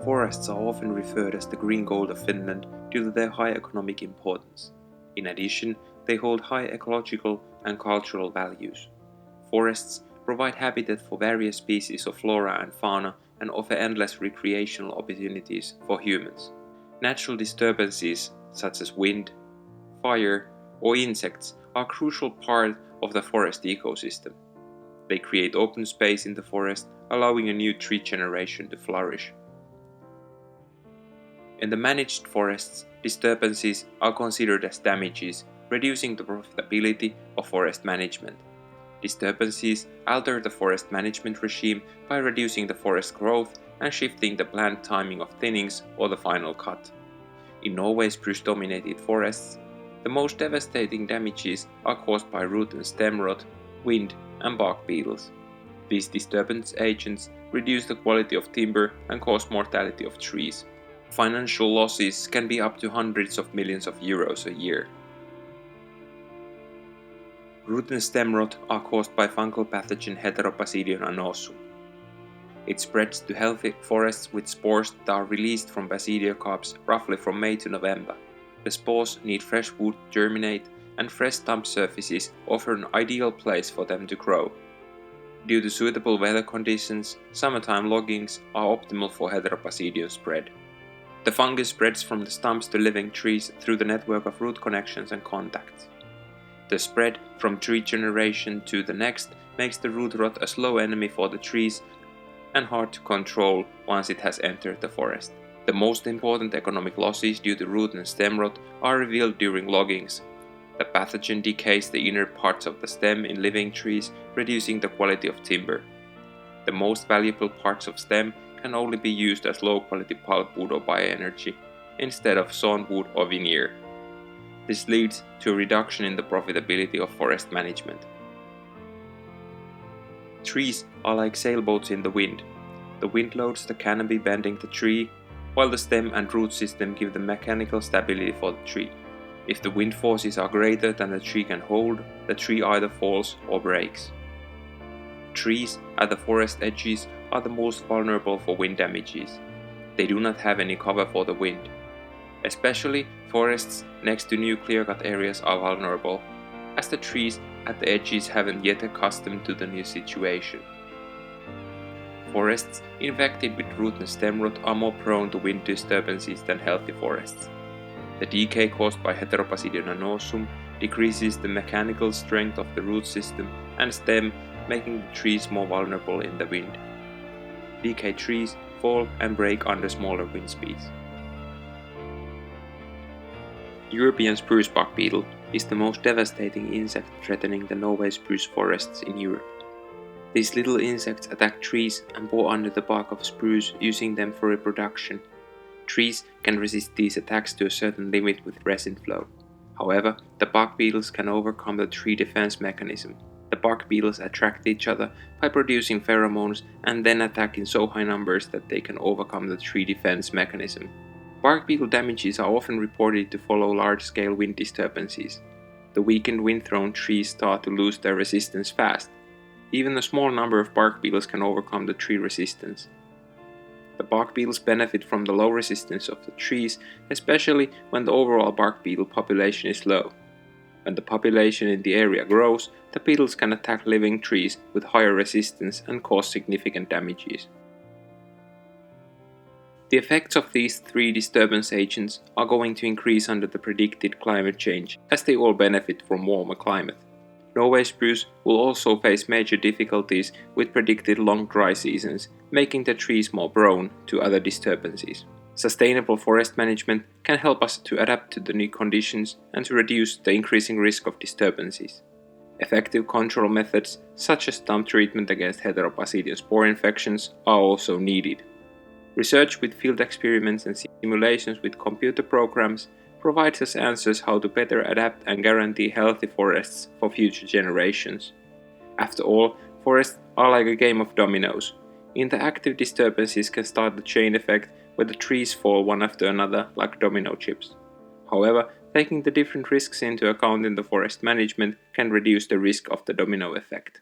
forests are often referred as the green gold of Finland due to their high economic importance. In addition, they hold high ecological and cultural values. Forests provide habitat for various species of flora and fauna and offer endless recreational opportunities for humans. Natural disturbances such as wind, fire, or insects are a crucial part of the forest ecosystem. They create open space in the forest, allowing a new tree generation to flourish. In the managed forests, disturbances are considered as damages, reducing the profitability of forest management. Disturbances alter the forest management regime by reducing the forest growth and shifting the planned timing of thinnings or the final cut. In Norway's spruce-dominated forests, the most devastating damages are caused by root and stem rot, wind, and bark beetles. These disturbance agents reduce the quality of timber and cause mortality of trees. Financial losses can be up to hundreds of millions of euros a year. Root and stem rot are caused by fungal pathogen Heteropasidium annosum. It spreads to healthy forests with spores that are released from basidiocarps roughly from May to November. The spores need fresh wood to germinate, and fresh stump surfaces offer an ideal place for them to grow. Due to suitable weather conditions, summertime loggings are optimal for Heteropasidium spread. The fungus spreads from the stumps to living trees through the network of root connections and contacts. The spread from tree generation to the next makes the root rot a slow enemy for the trees and hard to control once it has entered the forest. The most important economic losses due to root and stem rot are revealed during loggings. The pathogen decays the inner parts of the stem in living trees, reducing the quality of timber. The most valuable parts of stem can only be used as low-quality pulpwood or bioenergy, instead of sawn wood or veneer. This leads to a reduction in the profitability of forest management. Trees are like sailboats in the wind. The wind loads the canopy bending the tree, while the stem and root system give the mechanical stability for the tree. If the wind forces are greater than the tree can hold, the tree either falls or breaks. Trees at the forest edges are the most vulnerable for wind damages. They do not have any cover for the wind. Especially forests next to new clear-cut areas are vulnerable, as the trees at the edges haven't yet accustomed to the new situation. Forests infected with root and stem rot are more prone to wind disturbances than healthy forests. The decay caused by Heteropasidium annosum decreases the mechanical strength of the root system and stem, making the trees more vulnerable in the wind. Decayed trees fall and break under smaller wind speeds. European spruce bark beetle is the most devastating insect threatening the Norway spruce forests in Europe. These little insects attack trees and bore under the bark of spruce, using them for reproduction. Trees can resist these attacks to a certain limit with resin flow. However, the bark beetles can overcome the tree defense mechanism. The bark beetles attract each other by producing pheromones and then attack in so high numbers that they can overcome the tree defense mechanism. Bark beetle damages are often reported to follow large-scale wind disturbances. The weakened wind-thrown trees start to lose their resistance fast. Even a small number of bark beetles can overcome the tree resistance. The bark beetles benefit from the low resistance of the trees, especially when the overall bark beetle population is low. When the population in the area grows, the beetles can attack living trees with higher resistance and cause significant damages. The effects of these three disturbance agents are going to increase under the predicted climate change, as they all benefit from warmer climate. Norway spruce will also face major difficulties with predicted long dry seasons, making the trees more prone to other disturbances. Sustainable forest management can help us to adapt to the new conditions and to reduce the increasing risk of disturbances. Effective control methods, such as stump treatment against Heteropasidium spore infections, are also needed. Research with field experiments and simulations with computer programs provides us answers how to better adapt and guarantee healthy forests for future generations. After all, forests are like a game of dominoes. Interactive disturbances can start the chain effect where the trees fall one after another like domino chips. However, taking the different risks into account in the forest management can reduce the risk of the domino effect.